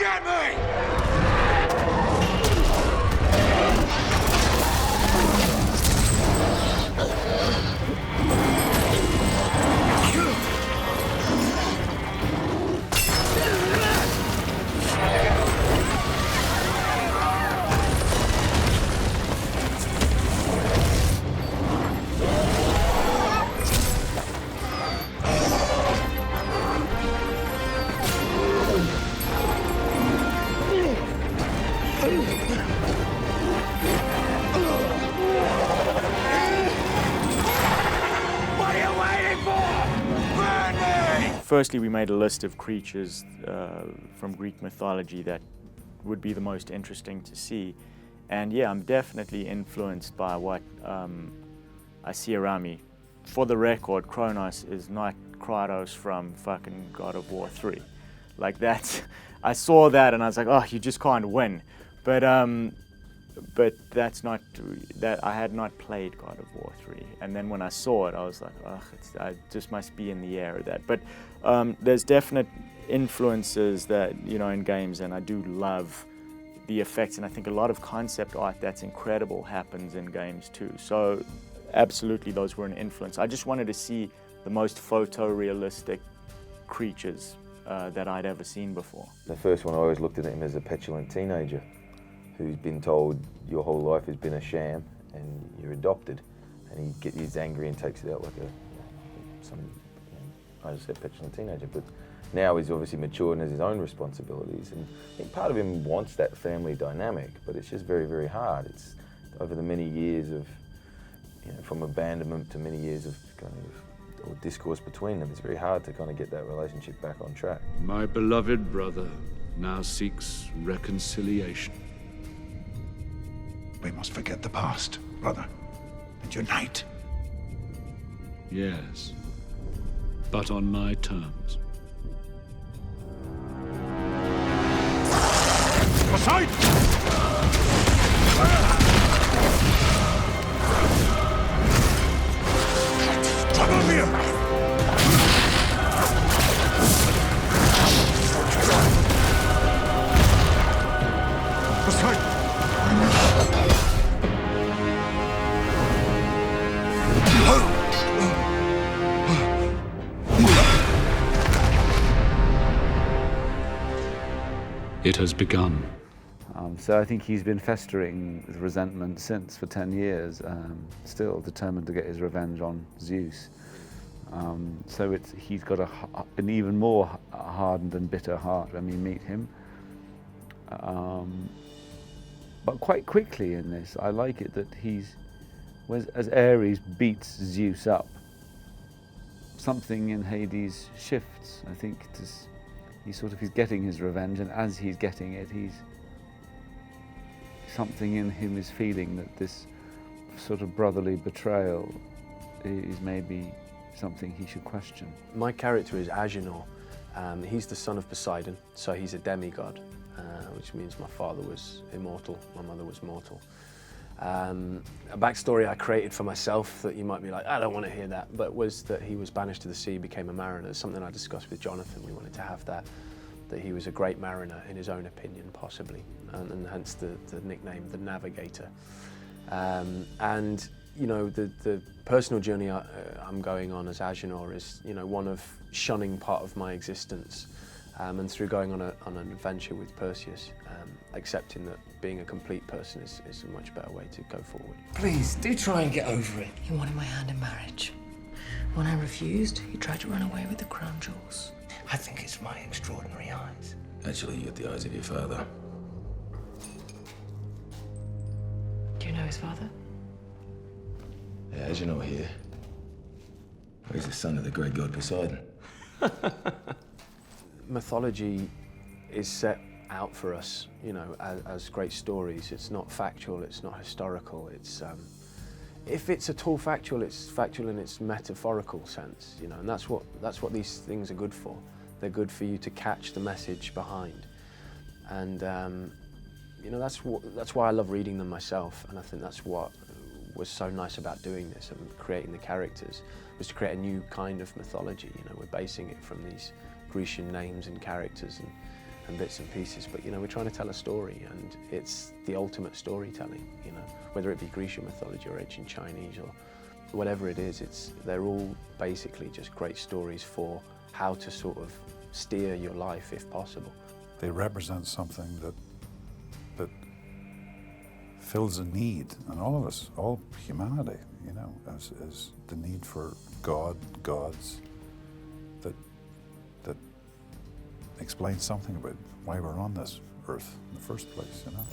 get me! Firstly, we made a list of creatures from Greek mythology that would be the most interesting to see. And yeah, I'm definitely influenced by what I see around me. For the record, Kronos is not Kratos from fucking God of War 3. Like that, I saw that and I was like, oh, you just can't win. But that's not, that I had not played God of War 3. And then when I saw it, I was like, oh, I just must be in the air of that. But there's definite influences that, you know, in games, and I do love the effects. And I think a lot of concept art that's incredible happens in games too. So absolutely, those were an influence. I just wanted to see the most photorealistic creatures that I'd ever seen before. The first one, I always looked at him as a petulant teenager who's been told your whole life has been a sham and you're adopted, and he's angry and takes it out like I just said petulant teenager, but now he's obviously matured and has his own responsibilities, and I think part of him wants that family dynamic, but it's just very, very hard. It's over the many years of, you know, from abandonment to many years of kind of or discourse between them, it's very hard to kind of get that relationship back on track. My beloved brother now seeks reconciliation. We must forget the past, brother, and unite. Yes, but on my terms. Aside! Trouble me! It has begun. So I think he's been festering with resentment since for 10 years, still determined to get his revenge on Zeus. So he's got an even more hardened and bitter heart when we meet him. But quite quickly in this, I like it that as Ares beats Zeus up, something in Hades shifts. I think he's getting his revenge, and as he's getting it, something in him is feeling that this sort of brotherly betrayal is maybe something he should question. My character is Aenor. He's the son of Poseidon, so he's a demigod, which means my father was immortal, my mother was mortal. A backstory I created for myself that you might be like, I don't want to hear that, but was that he was banished to the sea, became a mariner. It's something I discussed with Jonathan. We wanted to have that he was a great mariner in his own opinion, possibly, and hence the nickname, the Navigator. And you know, the personal journey I'm going on as Aenor is, you know, one of shunning part of my existence, and through going on an adventure with Perseus, accepting that being a complete person is a much better way to go forward. Please, do try and get over it. He wanted my hand in marriage. When I refused, he tried to run away with the crown jewels. I think it's my extraordinary eyes. Actually, you got the eyes of your father. Do you know his father? Yeah, as you know here, he's the son of the great god Poseidon. Mythology is set out for us, you know, as great stories. It's not factual, it's not historical, it's if it's at all factual, it's factual in its metaphorical sense, you know, and that's what these things are good for. They're good for you to catch the message behind, and you know, that's why I love reading them myself, and I think that's what was so nice about doing this and creating the characters, was to create a new kind of mythology. You know, we're basing it from these Grecian names and characters, and bits and pieces, but you know, we're trying to tell a story, and it's the ultimate storytelling, you know, whether it be Grecian mythology or ancient Chinese or whatever it is, they're all basically just great stories for how to sort of steer your life if possible. They represent something that fills a need in all of us, all humanity, you know, as the need for gods that explain something about why we're on this earth in the first place, you know.